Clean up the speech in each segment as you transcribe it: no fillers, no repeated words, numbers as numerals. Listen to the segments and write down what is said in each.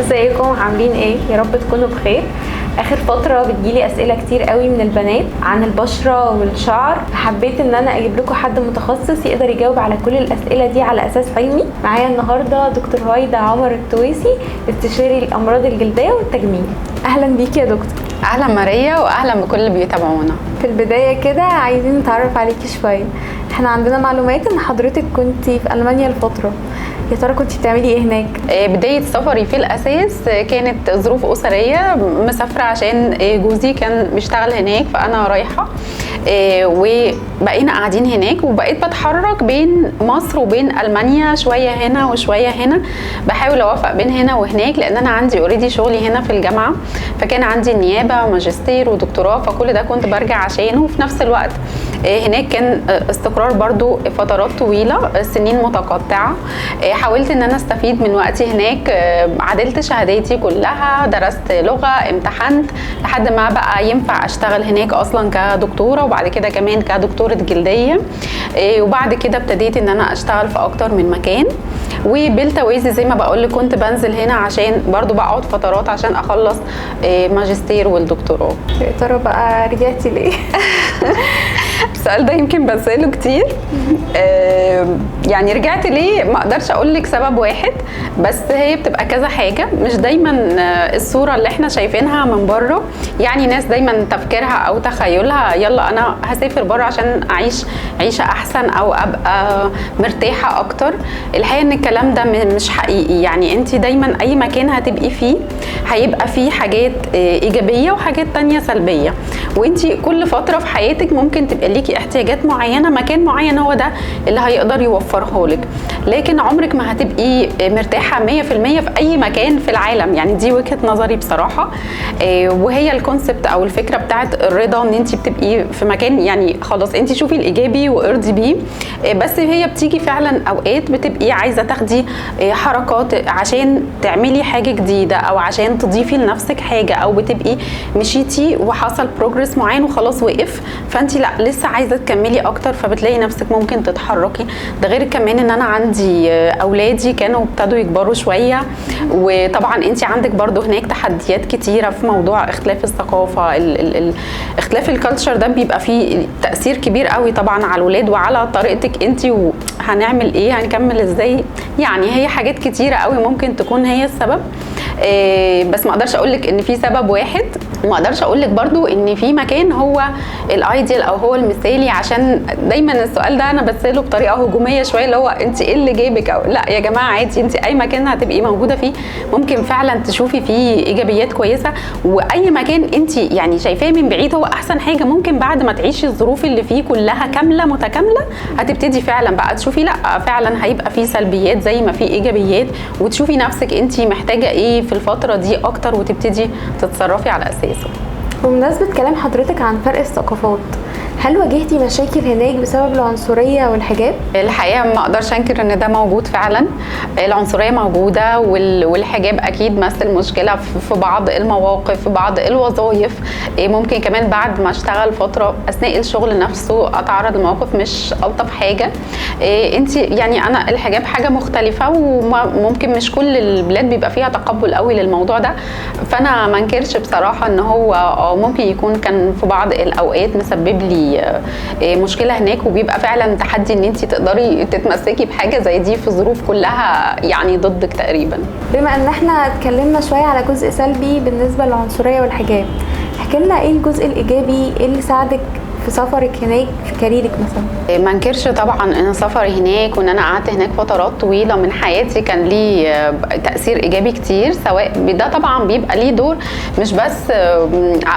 ازيكم عاملين ايه؟ يا رب تكونوا بخير. اخر فتره بتجيلي اسئله كتير قوي من البنات عن البشره والشعر، حبيت ان انا اجيب لكم حد متخصص يقدر يجاوب على كل الاسئله دي على اساس علمي. معايا النهارده دكتور هايدا عمر التويسي، استشاري الامراض الجلديه والتجميل. اهلا بيكي يا دكتور. اهلا ماريا، واهلا بكل اللي بيتابعونا. في البدايه كده عايزين نتعرف عليكي شويه. احنا عندنا معلومات ان حضرتك كنتي في المانيا لفتره، يا ترى كنتي بتعملي ايه هناك؟ بدايه سفري في الاساس كانت ظروف اسريه، مسافره عشان جوزي كان بيشتغل هناك فانا رايحه، وبقينا قاعدين هناك وبقيت بتحرك بين مصر وبين المانيا، شويه هنا وشويه هنا، بحاول اوفق بين هنا وهناك لان انا عندي اوريدي شغلي هنا في الجامعه، فكان عندي نيابه وماجستير ودكتوراه، فكل ده كنت برجع عشانه. وفي نفس الوقت هناك كان استقرار برضو فترات طويله، سنين متقطعه. حاولت ان انا استفيد من وقتي هناك، عدلت شهاداتي كلها، درست لغه، امتحنت لحد ما بقى ينفع اشتغل هناك اصلا كدكتوره، وبعد كده كمان كدكتوره جلديه. وبعد كده ابتديت ان انا اشتغل في اكتر من مكان، وبالتوازي زي ما بقول لك كنت بنزل هنا عشان برضو بقعد فترات عشان اخلص ماجستير والدكتوراه. يا ترى بقى رجعتي ليه؟ السؤال ده يمكن بسأله كتير. يعني رجعت ليه؟ ما اقدرش اقول لك سبب واحد، بس هي بتبقى كذا حاجه، مش دايما الصوره اللي احنا شايفينها من بره. يعني ناس دايما تفكيرها او تخيلها يلا انا هسافر بره عشان اعيش عيشه احسن او ابقى مرتاحه اكتر. الحقيقه ان الكلام ده مش حقيقي. يعني انت دايما اي مكان هتبقي فيه هيبقى فيه حاجات ايجابيه وحاجات تانية سلبيه، وانت كل فتره في حياتك ممكن تبقى ليكي احتياجات معينه، مكان معين هو ده اللي هيقدر يوفرها لك، لكن عمرك ما هتبقي مرتاحه 100% في اي مكان في العالم. يعني دي وجهه نظري بصراحه، وهي الكونسبت او الفكره بتاعت الرضا، ان انت بتبقي في مكان يعني خلاص انت شوفي الايجابي وارضي بيه. بس هي بتيجي فعلا اوقات بتبقي عايزه تاخدي حركات عشان تعملي حاجه جديده او عشان تضيفي لنفسك حاجه، او بتبقي مشيتي وحصل بروجرس معين وخلاص وقف، فانت لا لسه عايزه تكملي اكتر، فبتلاقي نفسك ممكن تتحركي. ده غير كمان ان انا عندي اولادي كانوا ابتدوا يكبروا شويه، وطبعا انت عندك برضو هناك تحديات كتيره في موضوع اختلاف الثقافه، اختلاف الكالتشر ده بيبقى فيه تاثير كبير قوي طبعا على الولاد وعلى طريقتك انت، وهنعمل ايه هنكمل ازاي. يعني هي حاجات كتيره قوي ممكن تكون هي السبب، بس ما اقدرش اقول لك ان في سبب واحد، وما اقدرش اقول لك برضو ان في مكان هو الايديال او هو المثالي، عشان دايما السؤال ده انا بساله بطريقه هجوميه شويه، اللي هو انت ايه اللي جايبك؟ او لا يا جماعه عادي، انت اي مكان هتبقي موجوده فيه ممكن فعلا تشوفي فيه ايجابيات كويسه، واي مكان انت يعني شايفاه من بعيد هو احسن حاجه، ممكن بعد ما تعيشي الظروف اللي فيه كلها كامله متكامله هتبتدي فعلا بقى تشوفي لا فعلا هيبقى فيه سلبيات زي ما فيه ايجابيات، وتشوفي نفسك انت محتاجه ايه في الفتره دي اكتر وتبتدي تتصرفي على اساسه. بمناسبة كلام حضرتك عن فرق الثقافات، هل واجهتي مشاكل هناك بسبب العنصرية والحجاب؟ الحقيقة ما اقدرش انكر ان ده موجود فعلا، العنصرية موجودة والحجاب اكيد مثل مشكلة في بعض المواقف، في بعض الوظائف. ممكن كمان بعد ما اشتغل فترة اثناء الشغل نفسه اتعرض لمواقف مش الطف حاجة. انت يعني انا الحجاب حاجة مختلفة، وممكن مش كل البلاد بيبقى فيها تقبل قوي للموضوع ده، فانا ما انكرش بصراحة ان هو ممكن يكون كان في بعض الاوقات مسبب لي مشكله هناك، وبيبقى فعلا تحدي ان انت تقدري تتمسكي بحاجه زي دي في ظروف كلها يعني ضدك تقريبا. بما ان احنا اتكلمنا شويه على جزء سلبي بالنسبه للعنصريه والحجاب، احكي لنا ايه الجزء الايجابي اللي ساعدك في سفرك هناك في كاريرك مثلا؟ ما انكرش طبعا ان سفري هناك وان انا قعدت هناك فترات طويله من حياتي كان ليه تاثير ايجابي كتير، سواء ده طبعا بيبقى ليه دور مش بس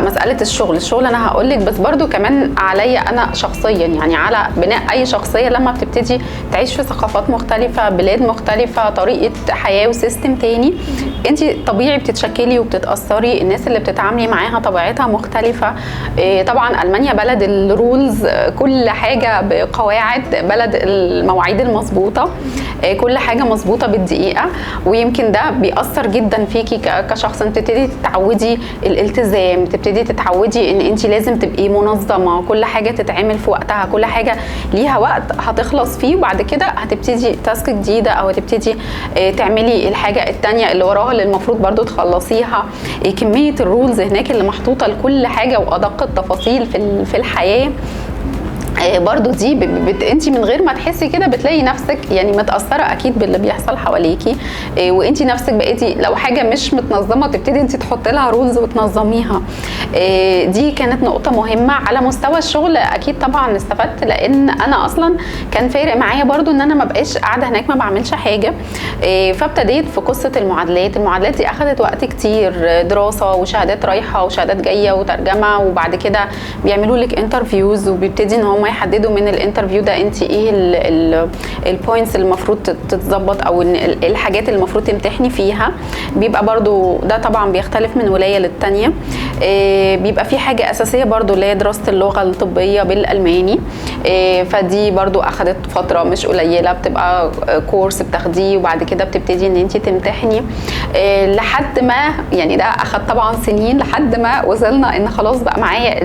مساله الشغل انا هقول لك، بس برضو كمان عليا انا شخصيا، يعني على بناء اي شخصيه لما بتبتدي تعيش في ثقافات مختلفه، بلاد مختلفه، طريقه حياه وسيستم تاني، انت طبيعي بتتشكلي وبتتاثري، الناس اللي بتتعاملي معاها طبيعتها مختلفه. طبعا المانيا بلد الرولز، كل حاجه بقواعد، بلد المواعيد المظبوطه، كل حاجه مظبوطه بالدقيقه. ويمكن ده بيأثر جدا فيكي كشخص، انت تبتدي تتعودي الالتزام، تبتدي تتعودي ان انت لازم تبقي منظمه، كل حاجه تتعمل في وقتها، كل حاجه ليها وقت هتخلص فيه، وبعد كده هتبتدي تاسك جديده او هتبتدي تعملي الحاجه الثانيه اللي وراها اللي المفروض برضو تخلصيها. كميه الرولز هناك اللي محطوطه لكل حاجه وادق التفاصيل في الحياه برضو دي انت من غير ما تحسي كده بتلاقي نفسك يعني متاثره اكيد باللي بيحصل حواليكي، وانت نفسك بقيتي لو حاجه مش متنظمه تبتدي انت تحطي لها رولز وتنظميها. دي كانت نقطه مهمه. على مستوى الشغل اكيد طبعا استفدت، لان انا اصلا كان فارق معايا برضو ان انا ما بقاش قاعده هناك ما بعملش حاجه. فابتديت في قصه المعادلات دي اخذت وقت كتير، دراسه وشهادات رايحه وشهادات جايه وترجمه، وبعد كده بيعملوا لك انترفيوز وبيبتدي ان هم يحددوا من الانترفيو ده انت ايه البوينتس اللي المفروض تتظبط او الحاجات اللي المفروض تمتحني فيها. بيبقى برضو ده طبعا بيختلف من ولايه للتانيه. بيبقى في حاجه اساسيه برضو اللي هي دراسه اللغه الطبيه بالالماني، فدي برضو اخذت فتره مش قليله، بتبقى كورس بتاخديه وبعد كده بتبتدي ان انت تمتحني لحد ما يعني ده اخذ طبعا سنين لحد ما وصلنا ان خلاص بقى معايا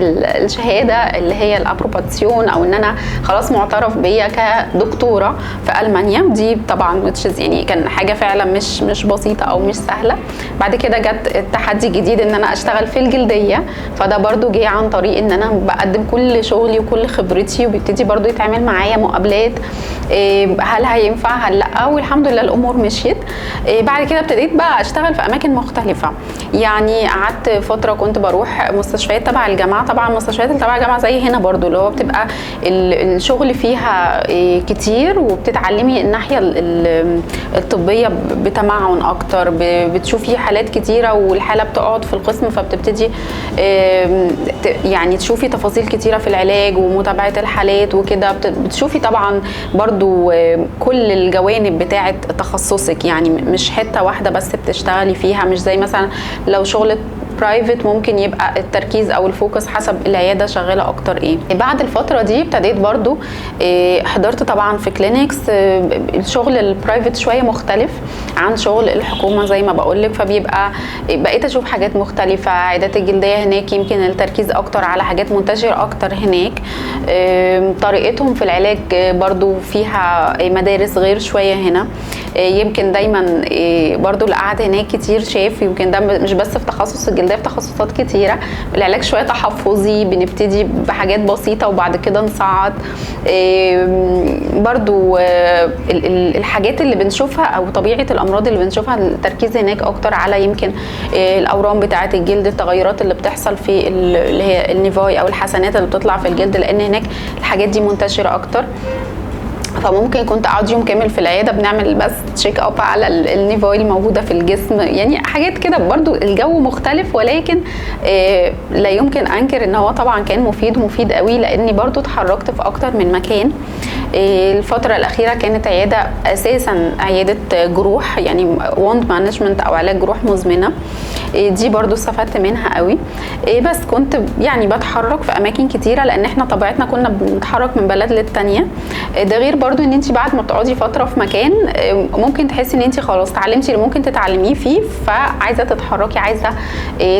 الشهاده اللي هي الابروباسيون، او ان انا خلاص معترف بيا كدكتوره في المانيا. دي طبعا يعني كان حاجه فعلا مش بسيطه او مش سهله. بعد كده جت التحدي الجديد ان انا اشتغل في الجلديه، فده برضو جه عن طريق ان انا بقدم كل شغلي وكل خبرتي، وبيبتدي برضو يتعمل معايا مقابلات هل هينفع هل لا، والحمد لله الامور مشيت. بعد كده ابتديت بقى اشتغل في اماكن مختلفه. يعني قعدت فتره كنت بروح مستشفيات تبع الجامعه، طبعا المستشفيات اللي تبع الجامعه زي هنا برضو اللي هو بتبقى الشغل فيها كتير، وبتتعلمي الناحيه الطبيه بتمعن اكتر، بتشوفي حالات كتيره والحاله بتقعد في القسم، فبتبتدي يعني تشوفي تفاصيل كتيره في العلاج ومتابعه الحالات وكده. بتشوفي طبعا برضو كل الجوانب بتاعه تخصصك، يعني مش حته واحده بس بتشتغلي فيها، مش زي مثلا لو شغل برايفت ممكن يبقى التركيز او الفوكس حسب العياده شغاله اكتر ايه. بعد الفتره دي ابتديت برضو حضرت طبعا في كلينكس. الشغل البرايفت شويه مختلف عن شغل الحكومه زي ما بقول لك، فبيبقى بقيت اشوف حاجات مختلفه. عيادات الجلديه هناك يمكن التركيز اكتر على حاجات منتشره اكتر هناك، طريقتهم في العلاج برضو فيها مدارس غير شويه هنا. يمكن دايما برضو اللي قاعد هناك كتير شاف، يمكن ده مش بس في تخصص الجلديه، في تخصصات كتيره العلاج شويه تحفظي، بنبتدي بحاجات بسيطه وبعد كده نصعد. برضو الحاجات اللي بنشوفها او طبيعه الامراض اللي بنشوفها التركيز هناك اكتر على يمكن الاورام بتاعه الجلد، التغيرات اللي بتحصل في اللي هي النيفاي او الحسنات اللي بتطلع في الجلد، لان هناك الحاجات دي منتشره اكتر. فممكن كنت اقعد يوم كامل في العياده بنعمل بس تشيك اب على النيفاي الموجوده في الجسم، يعني حاجات كده. برضو الجو مختلف، ولكن لا يمكن انكر ان هو طبعا كان مفيد قوي، لاني برضو اتحركت في اكتر من مكان. الفتره الاخيره كانت عياده اساسا عياده جروح، يعني ووند مانجمنت او علاج جروح مزمنه. دي برضو استفدت منها قوي. بس كنت يعني بتحرك في اماكن كتيره، لان احنا طبيعتنا كنا بنتحرك من بلد للتانيه. ده غير برضو ان انت بعد ما بتقعدي فتره في مكان ممكن تحسي ان انت خلاص اتعلمتي اللي ممكن تتعلميه فيه، فعايزه تتحركي، عايزه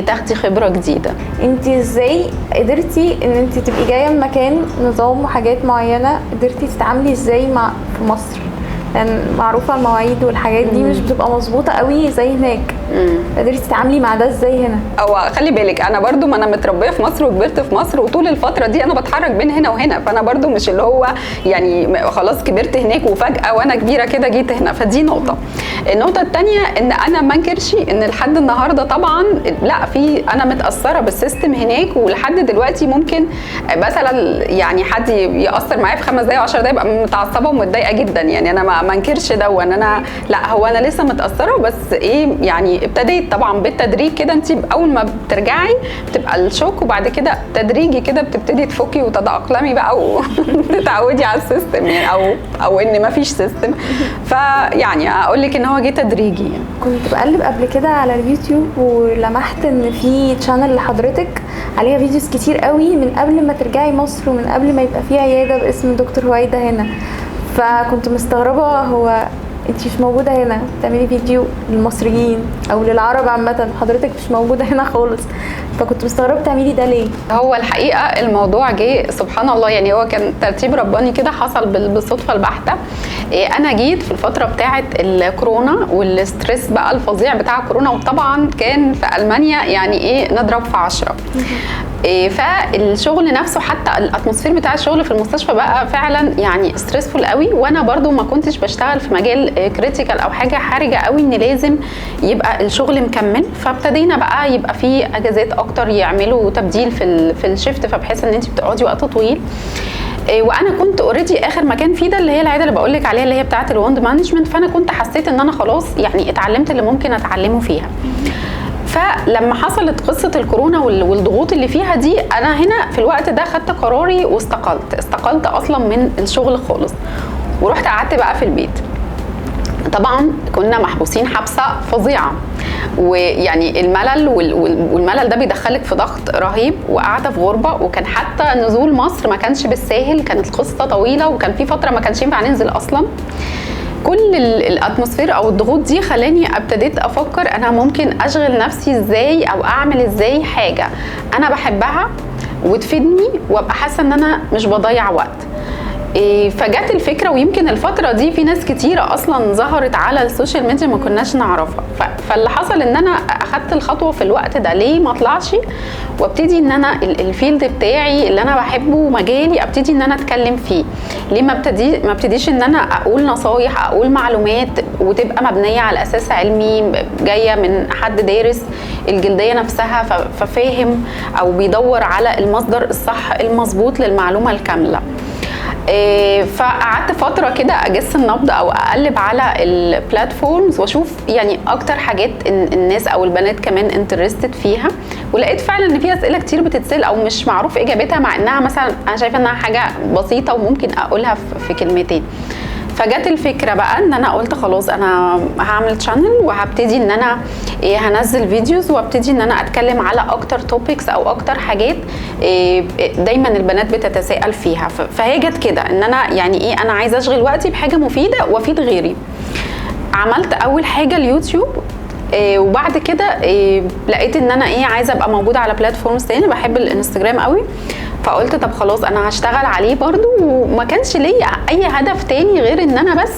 تاخدي خبره جديده. انت ازاي قدرتي ان انت تبقي جايه من مكان نظام وحاجات معينه، قدرتي تتعاملي ازاي في مصر؟ لان معروفه المواعيد والحاجات دي مش بتبقى مظبوطه قوي زي هناك. قدرتي تتعاملي مع ده ازاي هنا؟ او خلي بالك انا برضو ما انا متربيه في مصر وكبرت في مصر، وطول الفتره دي انا بتحرك بين هنا وهنا، فانا برضو مش اللي هو يعني خلاص كبرت هناك وفجاه وانا كبيره كده جيت هنا. فدي نقطه. النقطه الثانيه ان انا ما انكرش ان لحد النهارده طبعا لا، في انا متاثره بالسيستم هناك، ولحد دلوقتي ممكن مثلا يعني حد ياثر معايا في 5 دقايق 10 دقايق ابقى متعصبه ومتضايقه جدا. يعني انا ما انكرش ده، وان انا لا، هو انا لسه متاثره، بس ايه يعني ابتديت طبعا بالتدريج كده. انت اول ما بترجعي بتبقى الشوك، وبعد كده تدريجي كده بتبتدي تفكي وتتاقلمي بقى وتتعودي على السيستم، يعني او ان ما فيش سيستم. فيعني اقول لك ان هو جه تدريجي. يعني كنت بقلب قبل كده على اليوتيوب ولمحت ان في تشانل لحضرتك عليها فيديوز كتير قوي من قبل ما ترجعي مصر ومن قبل ما يبقى في عياده باسم دكتور هويدا هنا. فكنت مستغربه هو انتي مش موجوده هنا تعملي فيديو للمصريين او للعرب عامه، حضرتك مش موجوده هنا خالص، فكنت مستغربه تعملي ده ليه؟ هو الحقيقه الموضوع جه سبحان الله، يعني هو كان ترتيب رباني كده حصل بالصدفه البحته. انا جيت في الفتره بتاعه الكورونا والستريس بقى الفظيع بتاع كورونا، وطبعا كان في المانيا يعني ايه نضرب في 10. فالشغل نفسه حتى الاتموسفير بتاع الشغل في المستشفى بقى فعلا يعني ستريسفول قوي، وانا برضو ما كنتش بشتغل في مجال كريتيكال او حاجه حرجه قوي ان لازم يبقى الشغل مكمل. فابتدينا بقى يبقى في اجازات اكتر، يعملوا تبديل في الشيفت، فبحيث ان انت بتقعدي وقت طويل. وانا كنت اوريدي اخر مكان فيه ده اللي هي العياده اللي بقول لك عليها اللي هي بتاعه الوند مانجمنت، فانا كنت حسيت ان انا خلاص يعني اتعلمت اللي ممكن اتعلمه فيها. فلما حصلت قصه الكورونا والضغوط اللي فيها دي، انا هنا في الوقت ده خدت قراري واستقلت اصلا من الشغل خالص، ورحت قعدت بقى في البيت. طبعا كنا محبوسين حبسه فظيعه، ويعني الملل والملل ده بيدخلك في ضغط رهيب، وقاعده في غربه، وكان حتى نزول مصر ما كانش بالساهل، كانت القصه طويله، وكان في فتره ما كانش ينفع ننزل اصلا. كل الاتموسفير او الضغوط دي خلاني ابتديت افكر انا ممكن اشغل نفسي ازاي او اعمل ازاي حاجه انا بحبها وتفيدني وابقى حاسه ان انا مش بضيع وقت. فجت الفكره، ويمكن الفتره دي في ناس كتيره اصلا ظهرت على السوشيال ميديا ما كناش نعرفها. فاللي حصل ان انا اخدت الخطوه في الوقت ده، ليه ما اطلعش وابتدي ان انا الفيلد بتاعي اللي انا بحبه ومجالي ابتدي ان انا اتكلم فيه. ليه ما ابتديش ان انا اقول نصايح، اقول معلومات وتبقى مبنيه على اساس علمي، جايه من حد دارس الجلديه نفسها ففاهم او بيدور على المصدر الصح المظبوط للمعلومه الكامله. فقعدت فتره كده اجس النبض او اقلب على البلاتفورمز واشوف يعني اكتر حاجات الناس او البنات كمان انترستد فيها، ولقيت فعلا ان في اسئله كتير بتتسال او مش معروف اجابتها، مع انها مثلا انا شايفه انها حاجه بسيطه وممكن اقولها في كلمتين. فجت الفكره بقى ان انا قلت خلاص انا هعمل شانل وهبتدي ان انا هنزل فيديوز وابتدي ان انا اتكلم على اكتر توبكس او اكتر حاجات دايما البنات بتتساءل فيها. فهي جت كده ان انا يعني انا عايزه اشغل وقتي بحاجه مفيده وافيد غيري. عملت اول حاجه اليوتيوب، وبعد كده لقيت ان انا عايزه ابقى موجوده على بلاتفورمز تاني. بحب الانستجرام قوي، فقلت طب خلاص انا هشتغل عليه برضو، وما كانش ليا اي هدف تاني غير ان انا بس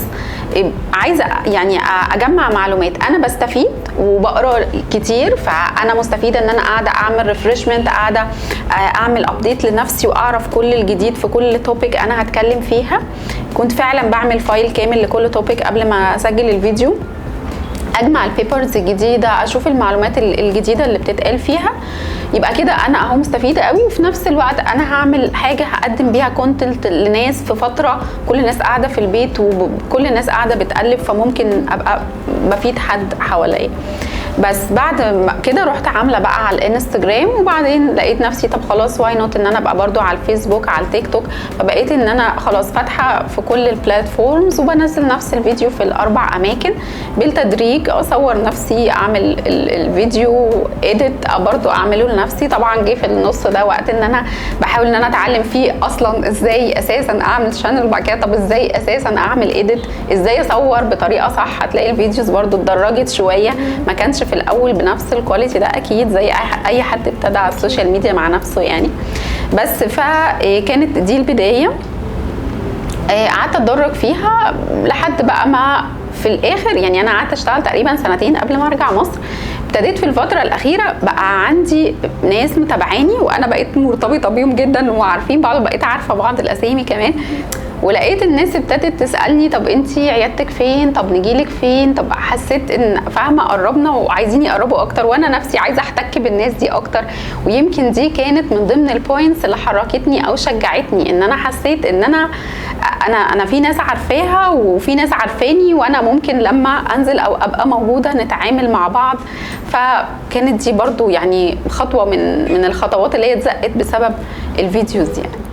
عايزه يعني اجمع معلومات. انا بستفيد وبقرا كتير، فانا مستفيده ان انا قاعده اعمل ريفرشمنت، قاعده اعمل ابديت لنفسي واعرف كل الجديد في كل توبيك انا هتكلم فيها. كنت فعلا بعمل فايل كامل لكل توبيك قبل ما اسجل الفيديو، اجمع البيبرز الجديده، اشوف المعلومات الجديده اللي بتتقال فيها. يبقى كده انا اهو مستفيده قوي، وفي نفس الوقت انا هعمل حاجه هقدم بيها كونتنت لناس في فتره كل الناس قاعده في البيت وكل الناس قاعده بتقلب، فممكن ابقى بفيد حد حواليا. بس بعد كده رحت عامله بقى على الانستجرام، وبعدين لقيت نفسي طب خلاص واي نوت ان انا ابقى برضو على الفيسبوك على التيك توك. فبقيت ان انا خلاص فاتحه في كل البلاتفورمز وبنزل نفس الفيديو في ال4 اماكن بالتدريج. اصور نفسي، اعمل الفيديو اديت برضو اعمله لنفسي. طبعا جه في النص ده وقت ان انا بحاول ان انا اتعلم فيه اصلا ازاي اساسا اعمل شانل، وبعد كده طب ازاي اساسا اعمل اديت، ازاي اصور بطريقه صح. هتلاقي الفيديوز برضو اتدرجت شويه، ما كانش في الاول بنفس الكواليتي ده اكيد زي اي حد ابتدى على السوشيال ميديا مع نفسه يعني. بس فكانت دي البدايه، قعدت اتدرج فيها لحد بقى ما في الاخر يعني انا قعدت اشتغل تقريبا 2 قبل ما ارجع مصر. ابتديت في الفتره الاخيره بقى عندي ناس متابعاني وانا بقيت مرتبطه بيهم جدا وعارفين بعض، وبقيت عارفه بعض الاسامي كمان. ولقيت الناس ابتدت تسالني طب انتي عيادتك فين، طب نجيلك فين. طب حسيت ان فاهمه قربنا وعايزين يقربوا اكتر، وانا نفسي عايزه احتك بالناس دي اكتر. ويمكن دي كانت من ضمن البوينتس اللي حركتني او شجعتني، ان انا حسيت ان انا في ناس عارفاها وفي ناس عارفاني، وانا ممكن لما انزل او ابقى موجوده نتعامل مع بعض. فكانت دي برضو يعني خطوه من الخطوات اللي هي اتزقت بسبب الفيديوز يعني.